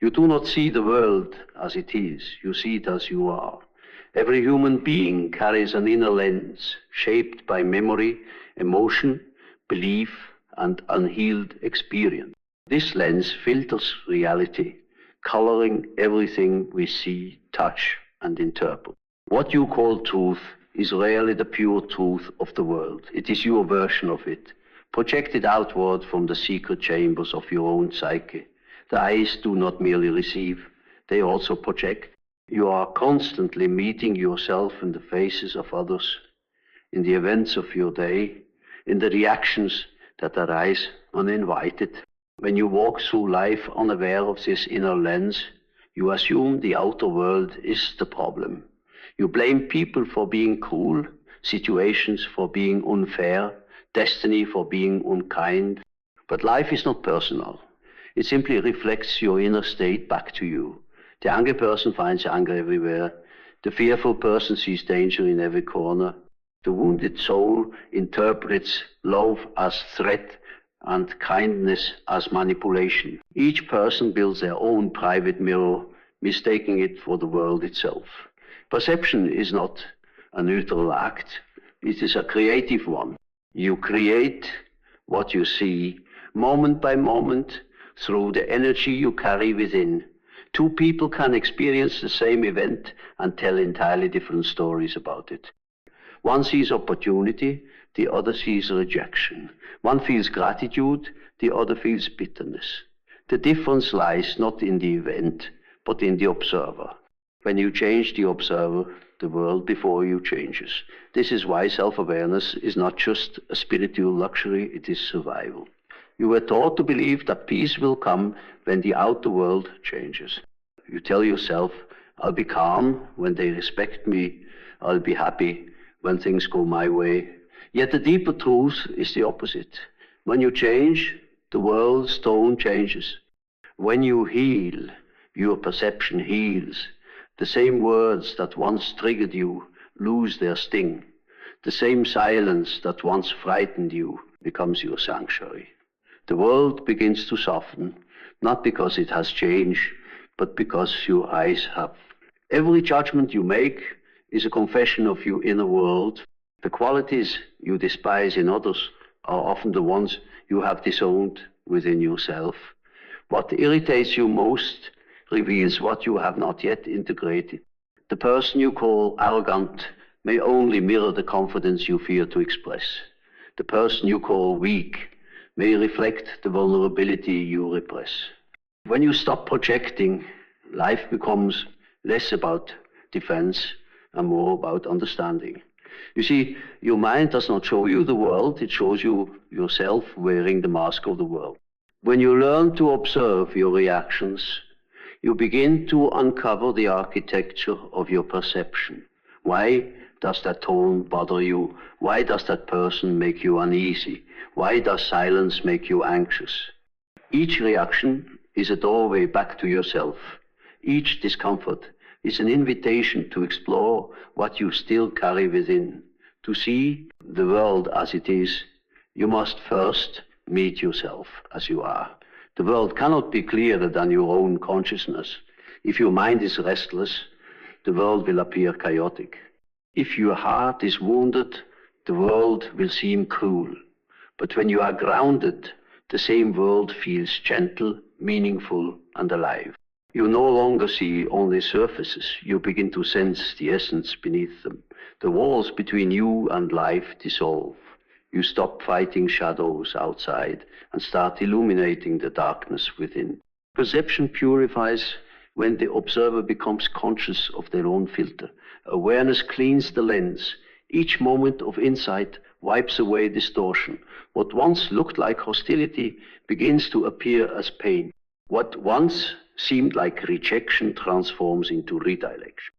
You do not see the world as it is, you see it as you are. Every human being carries an inner lens shaped by memory, emotion, belief, and unhealed experience. This lens filters reality, coloring everything we see, touch, and interpret. What you call truth is rarely the pure truth of the world. It is your version of it, projected outward from the secret chambers of your own psyche. The eyes do not merely receive, they also project. You are constantly meeting yourself in the faces of others, in the events of your day, in the reactions that arise uninvited. When you walk through life unaware of this inner lens, you assume the outer world is the problem. You blame people for being cruel, situations for being unfair, destiny for being unkind. But life is not personal. It simply reflects your inner state back to you. The angry person finds anger everywhere. The fearful person sees danger in every corner. The wounded soul interprets love as threat and kindness as manipulation. Each person builds their own private mirror, mistaking it for the world itself. Perception is not a neutral act. It is a creative one. You create what you see, moment by moment, through the energy you carry within. Two people can experience the same event and tell entirely different stories about it. One sees opportunity, the other sees rejection. One feels gratitude, the other feels bitterness. The difference lies not in the event, but in the observer. When you change the observer, the world before you changes. This is why self-awareness is not just a spiritual luxury, it is survival. You were taught to believe that peace will come when the outer world changes. You tell yourself, I'll be calm when they respect me, I'll be happy when things go my way. Yet the deeper truth is the opposite. When you change, the world's tone changes. When you heal, your perception heals. The same words that once triggered you lose their sting. The same silence that once frightened you becomes your sanctuary. The world begins to soften, not because it has changed, but because your eyes have. Every judgment you make is a confession of your inner world. The qualities you despise in others are often the ones you have disowned within yourself. What irritates you most reveals what you have not yet integrated. The person you call arrogant may only mirror the confidence you fear to express. The person you call weak may reflect the vulnerability you repress. When you stop projecting, life becomes less about defense and more about understanding. You see, your mind does not show you the world, it shows you yourself wearing the mask of the world. When you learn to observe your reactions, you begin to uncover the architecture of your perception. Why does that tone bother you? Why does that person make you uneasy? Why does silence make you anxious? Each reaction is a doorway back to yourself. Each discomfort is an invitation to explore what you still carry within. To see the world as it is, you must first meet yourself as you are. The world cannot be clearer than your own consciousness. If your mind is restless, the world will appear chaotic. If your heart is wounded, the world will seem cruel. But when you are grounded, the same world feels gentle, meaningful, and alive. You no longer see only surfaces. You begin to sense the essence beneath them. The walls between you and life dissolve. You stop fighting shadows outside and start illuminating the darkness within. Perception purifies when the observer becomes conscious of their own filter. Awareness cleans the lens. Each moment of insight wipes away distortion. What once looked like hostility begins to appear as pain. What once seemed like rejection transforms into redirection.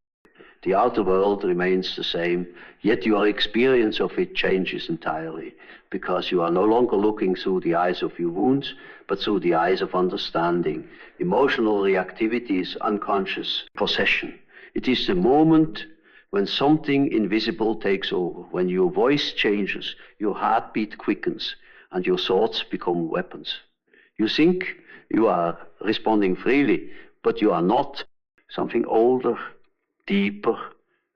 The outer world remains the same, yet your experience of it changes entirely, because you are no longer looking through the eyes of your wounds, but through the eyes of understanding. Emotional reactivity is unconscious possession. It is the moment when something invisible takes over, when your voice changes, your heartbeat quickens, and your thoughts become weapons. You think you are responding freely, but you are not. Something older, deeper,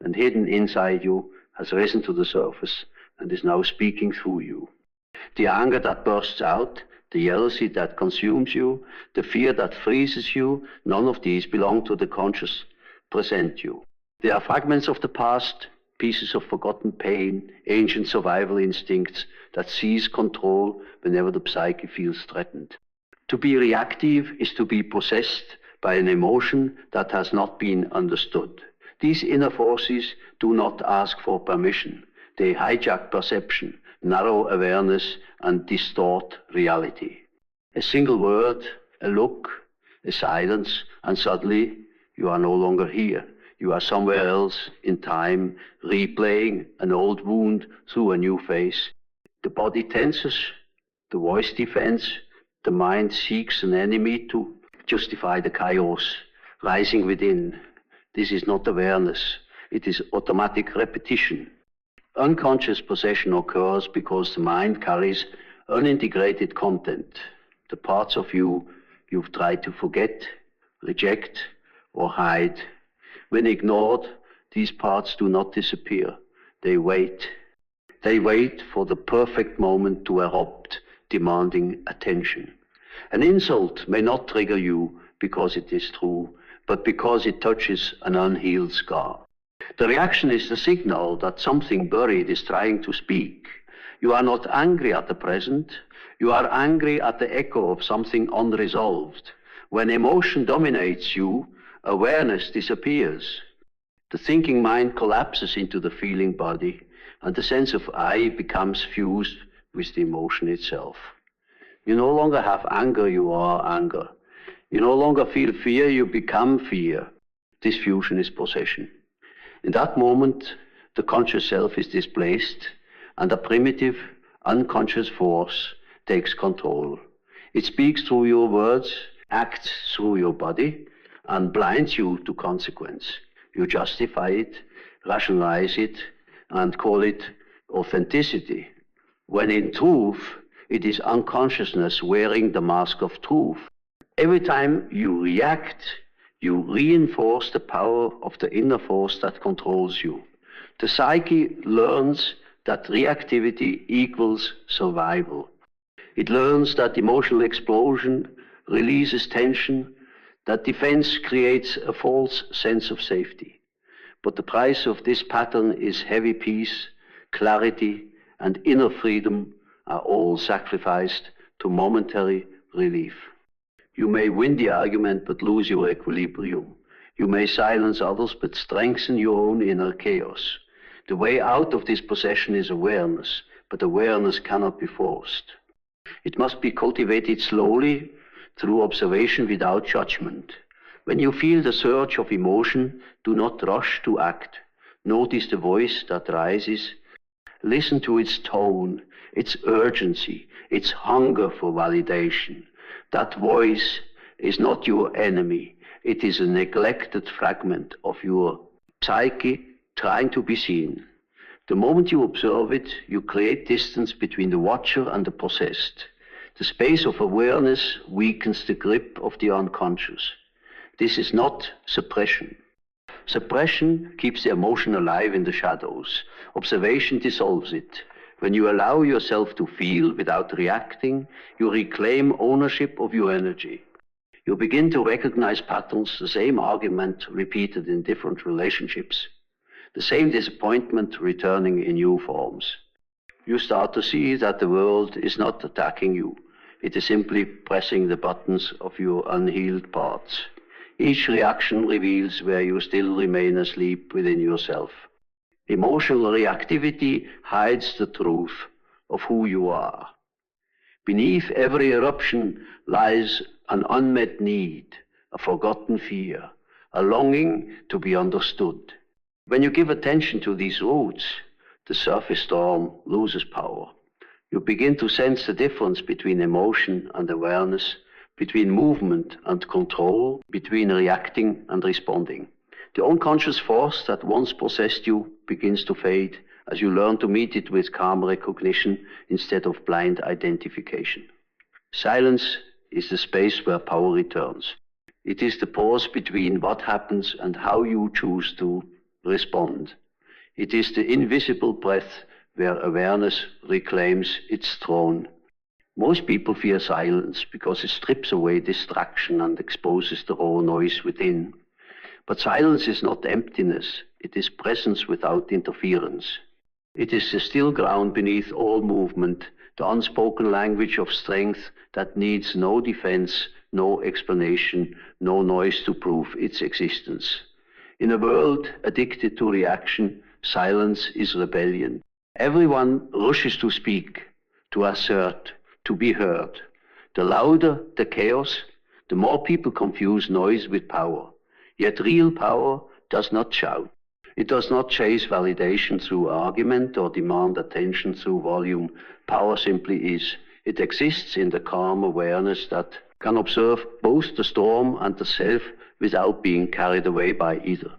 and hidden inside you has risen to the surface and is now speaking through you. The anger that bursts out, the jealousy that consumes you, the fear that freezes you, none of these belong to the conscious present you. They are fragments of the past, pieces of forgotten pain, ancient survival instincts that seize control whenever the psyche feels threatened. To be reactive is to be possessed by an emotion that has not been understood. These inner forces do not ask for permission. They hijack perception, narrow awareness, and distort reality. A single word, a look, a silence, and suddenly you are no longer here. You are somewhere else in time, replaying an old wound through a new face. The body tenses, the voice defends, the mind seeks an enemy to justify the chaos rising within. This is not awareness, it is automatic repetition. Unconscious possession occurs because the mind carries unintegrated content, the parts of you you've tried to forget, reject, or hide. When ignored, these parts do not disappear. They wait. They wait for the perfect moment to erupt, demanding attention. An insult may not trigger you because it is true, but because it touches an unhealed scar. The reaction is the signal that something buried is trying to speak. You are not angry at the present. You are angry at the echo of something unresolved. When emotion dominates you, awareness disappears. The thinking mind collapses into the feeling body, and the sense of I becomes fused with the emotion itself. You no longer have anger, you are anger. You no longer feel fear, you become fear. This fusion is possession. In that moment, the conscious self is displaced, and a primitive, unconscious force takes control. It speaks through your words, acts through your body, and blinds you to consequence. You justify it, rationalize it, and call it authenticity, when in truth, it is unconsciousness wearing the mask of truth. Every time you react, you reinforce the power of the inner force that controls you. The psyche learns that reactivity equals survival. It learns that emotional explosion releases tension, that defense creates a false sense of safety. But the price of this pattern is heavy peace, clarity, and inner freedom are all sacrificed to momentary relief. You may win the argument but lose your equilibrium. You may silence others but strengthen your own inner chaos. The way out of this possession is awareness, but awareness cannot be forced. It must be cultivated slowly through observation without judgment. When you feel the surge of emotion, do not rush to act. Notice the voice that rises. Listen to its tone, its urgency, its hunger for validation. That voice is not your enemy. It is a neglected fragment of your psyche trying to be seen. The moment you observe it, you create distance between the watcher and the possessed. The space of awareness weakens the grip of the unconscious. This is not suppression. Suppression keeps the emotion alive in the shadows. Observation dissolves it. When you allow yourself to feel without reacting, you reclaim ownership of your energy. You begin to recognize patterns, the same argument repeated in different relationships, the same disappointment returning in new forms. You start to see that the world is not attacking you. It is simply pressing the buttons of your unhealed parts. Each reaction reveals where you still remain asleep within yourself. Emotional reactivity hides the truth of who you are. Beneath every eruption lies an unmet need, a forgotten fear, a longing to be understood. When you give attention to these roots, the surface storm loses power. You begin to sense the difference between emotion and awareness, between movement and control, between reacting and responding. The unconscious force that once possessed you begins to fade as you learn to meet it with calm recognition instead of blind identification. Silence is the space where power returns. It is the pause between what happens and how you choose to respond. It is the invisible breath where awareness reclaims its throne. Most people fear silence because it strips away distraction and exposes the raw noise within. But silence is not emptiness, it is presence without interference. It is the still ground beneath all movement, the unspoken language of strength that needs no defense, no explanation, no noise to prove its existence. In a world addicted to reaction, silence is rebellion. Everyone rushes to speak, to assert, to be heard. The louder the chaos, the more people confuse noise with power. Yet real power does not shout. It does not chase validation through argument or demand attention through volume. Power simply is. It exists in the calm awareness that can observe both the storm and the self without being carried away by either.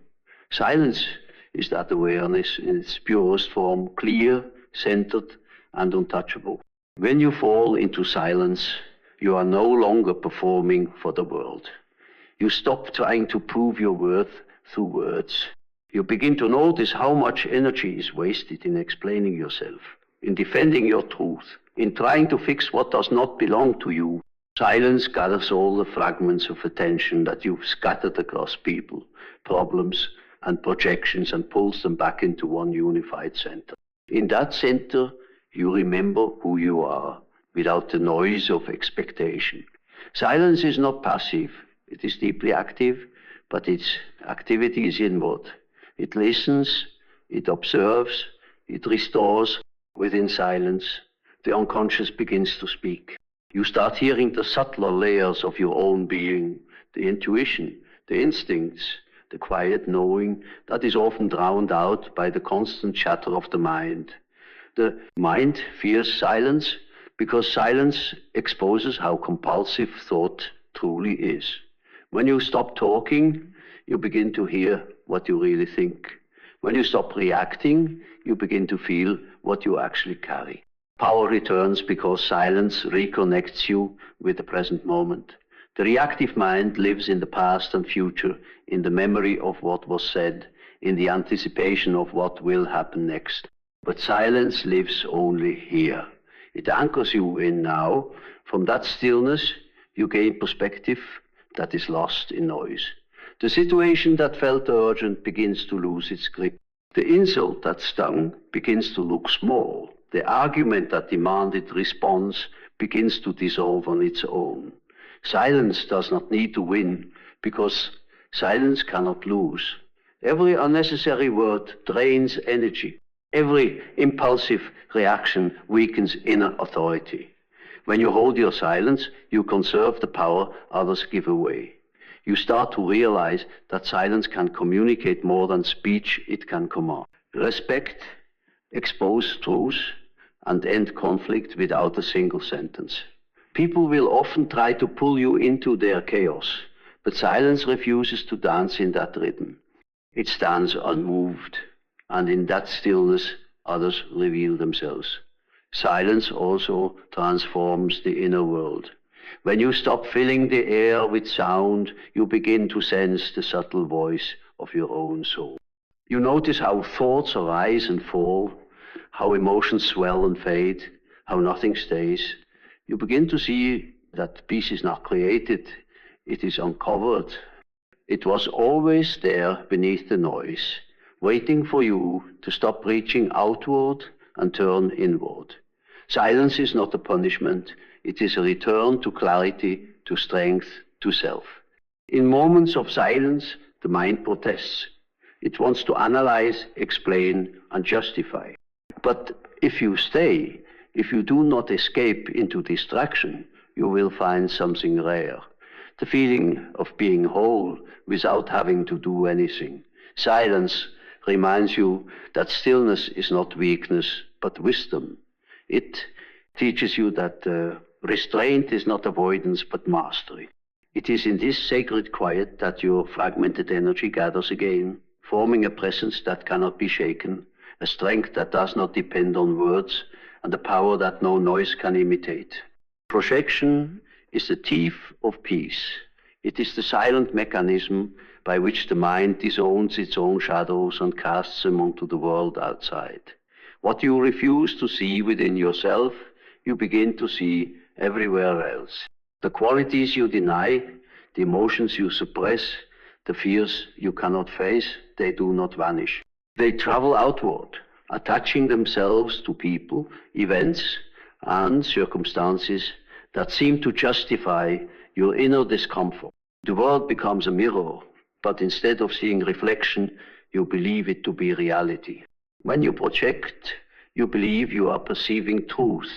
Silence is that awareness in its purest form, clear, centered, and untouchable. When you fall into silence, you are no longer performing for the world. You stop trying to prove your worth through words. You begin to notice how much energy is wasted in explaining yourself, in defending your truth, in trying to fix what does not belong to you. Silence gathers all the fragments of attention that you've scattered across people, problems, and projections and pulls them back into one unified center. In that center, you remember who you are without the noise of expectation. Silence is not passive. It is deeply active, but its activity is inward. It listens, it observes, it restores. Within silence, the unconscious begins to speak. You start hearing the subtler layers of your own being, the intuition, the instincts, the quiet knowing that is often drowned out by the constant chatter of the mind. The mind fears silence because silence exposes how compulsive thought truly is. When you stop talking, you begin to hear what you really think. When you stop reacting, you begin to feel what you actually carry. Power returns because silence reconnects you with the present moment. The reactive mind lives in the past and future, in the memory of what was said, in the anticipation of what will happen next. But silence lives only here. It anchors you in now. From that stillness, you gain perspective that is lost in noise. The situation that felt urgent begins to lose its grip. The insult that stung begins to look small. The argument that demanded response begins to dissolve on its own. Silence does not need to win because silence cannot lose. Every unnecessary word drains energy. Every impulsive reaction weakens inner authority. When you hold your silence, you conserve the power others give away. You start to realize that silence can communicate more than speech it can command. Respect, expose truth, and end conflict without a single sentence. People will often try to pull you into their chaos, but silence refuses to dance in that rhythm. It stands unmoved, and in that stillness, others reveal themselves. Silence also transforms the inner world. When you stop filling the air with sound, you begin to sense the subtle voice of your own soul. You notice how thoughts arise and fall, how emotions swell and fade, how nothing stays. You begin to see that peace is not created, it is uncovered. It was always there beneath the noise, waiting for you to stop reaching outward and turn inward. Silence is not a punishment. It is a return to clarity, to strength, to self. In moments of silence, the mind protests. It wants to analyze, explain, and justify. But if you stay, if you do not escape into distraction, you will find something rare. The feeling of being whole without having to do anything. Silence reminds you that stillness is not weakness, but wisdom. It teaches you that restraint is not avoidance, but mastery. It is in this sacred quiet that your fragmented energy gathers again, forming a presence that cannot be shaken, a strength that does not depend on words, and a power that no noise can imitate. Projection is the thief of peace. It is the silent mechanism by which the mind disowns its own shadows and casts them onto the world outside. What you refuse to see within yourself, you begin to see everywhere else. The qualities you deny, the emotions you suppress, the fears you cannot face, they do not vanish. They travel outward, attaching themselves to people, events, and circumstances that seem to justify your inner discomfort. The world becomes a mirror, but instead of seeing reflection, you believe it to be reality. When you project, you believe you are perceiving truth,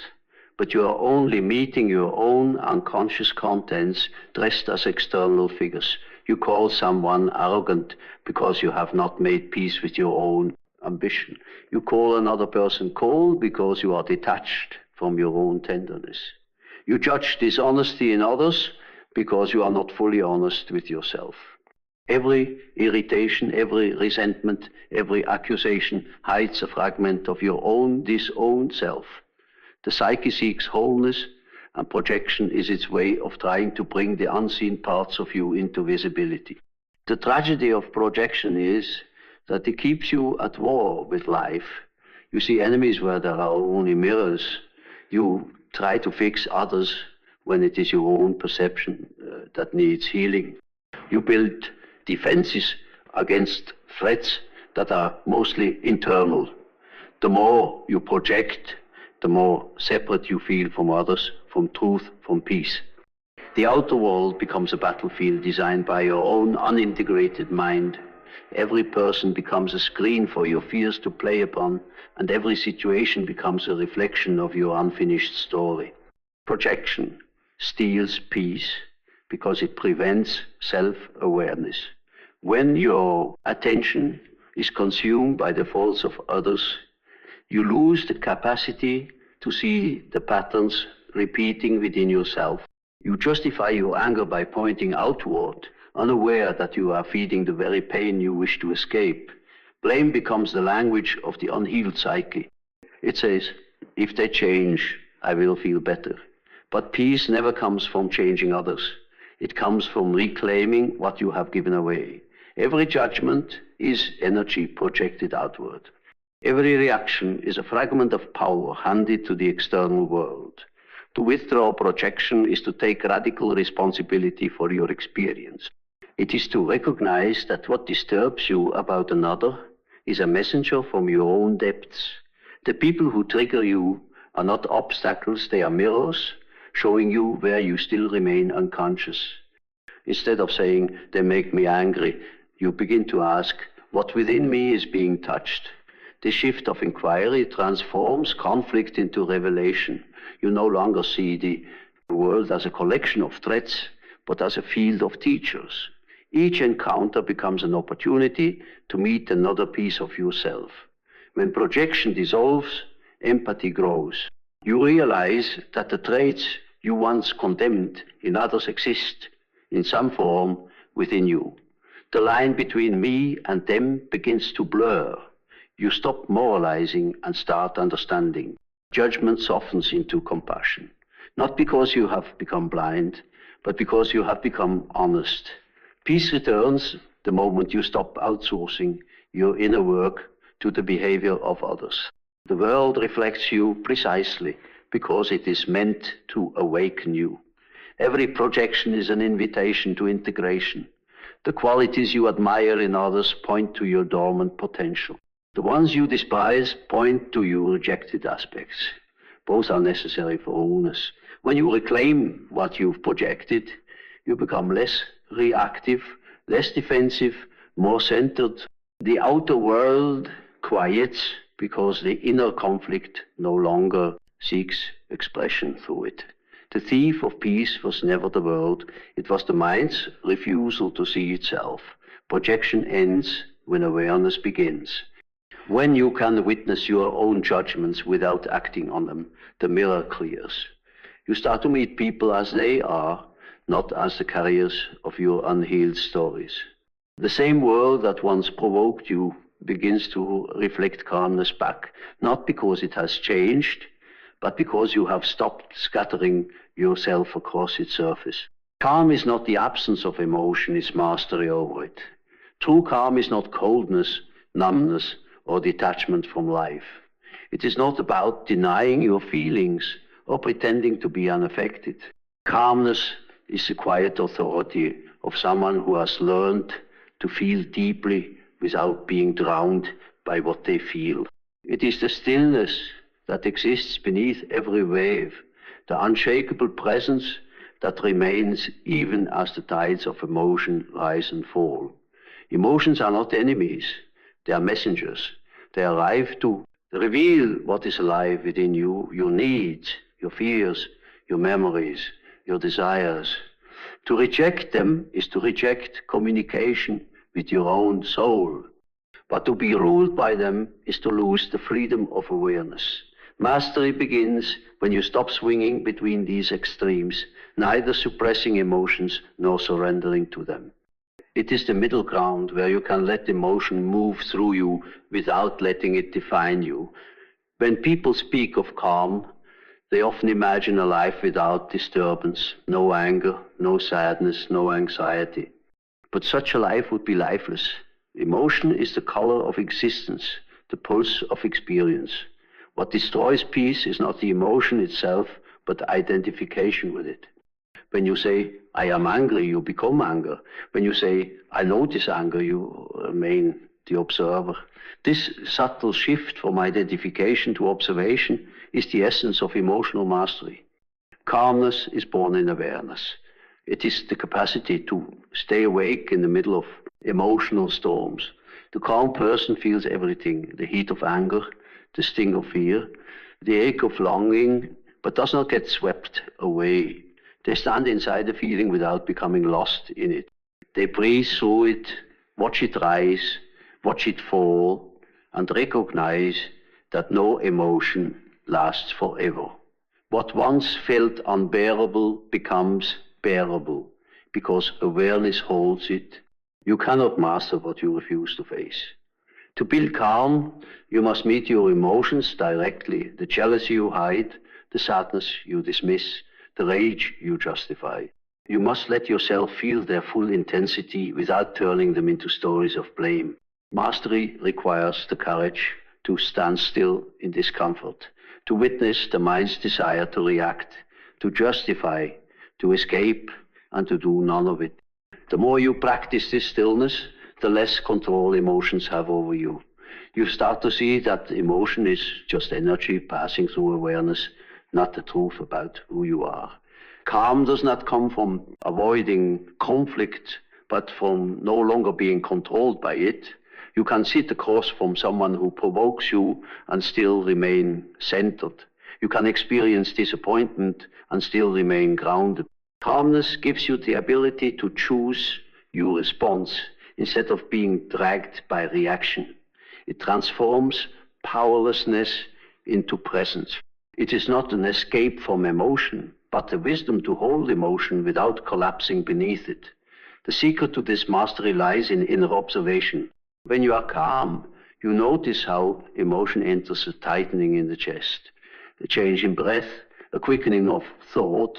but you are only meeting your own unconscious contents dressed as external figures. You call someone arrogant because you have not made peace with your own ambition. You call another person cold because you are detached from your own tenderness. You judge dishonesty in others because you are not fully honest with yourself. Every irritation, every resentment, every accusation hides a fragment of your own disowned self. The psyche seeks wholeness, and projection is its way of trying to bring the unseen parts of you into visibility. The tragedy of projection is that it keeps you at war with life. You see enemies where there are only mirrors. You try to fix others when it is your own perception that needs healing. You build defenses against threats that are mostly internal. The more you project, the more separate you feel from others, from truth, from peace. The outer world becomes a battlefield designed by your own unintegrated mind. Every person becomes a screen for your fears to play upon, and every situation becomes a reflection of your unfinished story. Projection steals peace because it prevents self-awareness. When your attention is consumed by the faults of others, you lose the capacity to see the patterns repeating within yourself. You justify your anger by pointing outward, unaware that you are feeding the very pain you wish to escape. Blame becomes the language of the unhealed psyche. It says, if they change, I will feel better. But peace never comes from changing others. It comes from reclaiming what you have given away. Every judgment is energy projected outward. Every reaction is a fragment of power handed to the external world. To withdraw projection is to take radical responsibility for your experience. It is to recognize that what disturbs you about another is a messenger from your own depths. The people who trigger you are not obstacles, they are mirrors, showing you where you still remain unconscious. Instead of saying, they make me angry, you begin to ask, what within me is being touched? The shift of inquiry transforms conflict into revelation. You no longer see the world as a collection of threats, but as a field of teachers. Each encounter becomes an opportunity to meet another piece of yourself. When projection dissolves, empathy grows. You realize that the traits you once condemned in others exist in some form within you. The line between me and them begins to blur. You stop moralizing and start understanding. Judgment softens into compassion, not because you have become blind, but because you have become honest. Peace returns the moment you stop outsourcing your inner work to the behavior of others. The world reflects you precisely because it is meant to awaken you. Every projection is an invitation to integration. The qualities you admire in others point to your dormant potential. The ones you despise point to your rejected aspects. Both are necessary for wholeness. When you reclaim what you've projected, you become less reactive, less defensive, more centered. The outer world quiets because the inner conflict no longer seeks expression through it. The thief of peace was never the world, it was the mind's refusal to see itself. Projection ends when awareness begins. When you can witness your own judgments without acting on them, the mirror clears. You start to meet people as they are, not as the carriers of your unhealed stories. The same world that once provoked you begins to reflect calmness back, not because it has changed, but because you have stopped scattering yourself across its surface. Calm is not the absence of emotion, it's mastery over it. True calm is not coldness, numbness, or detachment from life. It is not about denying your feelings or pretending to be unaffected. Calmness is the quiet authority of someone who has learned to feel deeply without being drowned by what they feel. It is the stillness that exists beneath every wave, the unshakable presence that remains even as the tides of emotion rise and fall. Emotions are not enemies, they are messengers. They arrive to reveal what is alive within you, your needs, your fears, your memories, your desires. To reject them is to reject communication with your own soul. But to be ruled by them is to lose the freedom of awareness. Mastery begins when you stop swinging between these extremes, neither suppressing emotions nor surrendering to them. It is the middle ground where you can let emotion move through you without letting it define you. When people speak of calm, they often imagine a life without disturbance, no anger, no sadness, no anxiety. But such a life would be lifeless. Emotion is the color of existence, the pulse of experience. What destroys peace is not the emotion itself, but identification with it. When you say, I am angry, you become anger. When you say, I notice anger, you remain the observer. This subtle shift from identification to observation is the essence of emotional mastery. Calmness is born in awareness. It is the capacity to stay awake in the middle of emotional storms. The calm person feels everything, the heat of anger, the sting of fear, the ache of longing, but does not get swept away. They stand inside the feeling without becoming lost in it. They breathe through it, watch it rise, watch it fall, and recognize that no emotion lasts forever. What once felt unbearable becomes bearable, because awareness holds it. You cannot master what you refuse to face. To build calm, you must meet your emotions directly. The jealousy you hide, the sadness you dismiss, the rage you justify. You must let yourself feel their full intensity without turning them into stories of blame. Mastery requires the courage to stand still in discomfort, to witness the mind's desire to react, to justify, to escape, and to do none of it. The more you practice this stillness, the less control emotions have over you. You start to see that emotion is just energy passing through awareness, not the truth about who you are. Calm does not come from avoiding conflict, but from no longer being controlled by it. You can sit across from someone who provokes you and still remain centered. You can experience disappointment and still remain grounded. Calmness gives you the ability to choose your response instead of being dragged by reaction. It transforms powerlessness into presence. It is not an escape from emotion, but the wisdom to hold emotion without collapsing beneath it. The secret to this mastery lies in inner observation. When you are calm, you notice how emotion enters a tightening in the chest, a change in breath, a quickening of thought.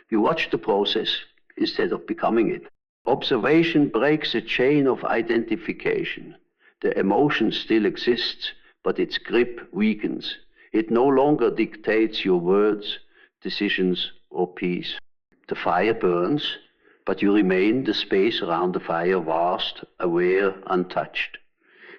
You watch the process instead of becoming it. Observation breaks a chain of identification. The emotion still exists, but its grip weakens. It no longer dictates your words, decisions, or peace. The fire burns, but you remain the space around the fire vast, aware, untouched.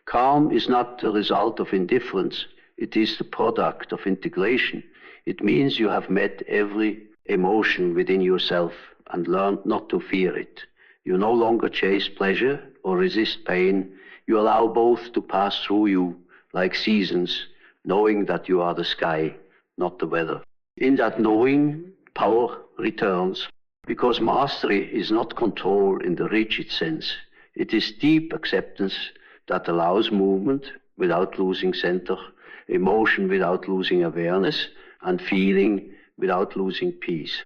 Calm is not the result of indifference. It is the product of integration. It means you have met every emotion within yourself and learned not to fear it. You no longer chase pleasure or resist pain. You allow both to pass through you like seasons, knowing that you are the sky, not the weather. In that knowing, power returns, because mastery is not control in the rigid sense. It is deep acceptance that allows movement without losing center, emotion without losing awareness, and feeling without losing peace.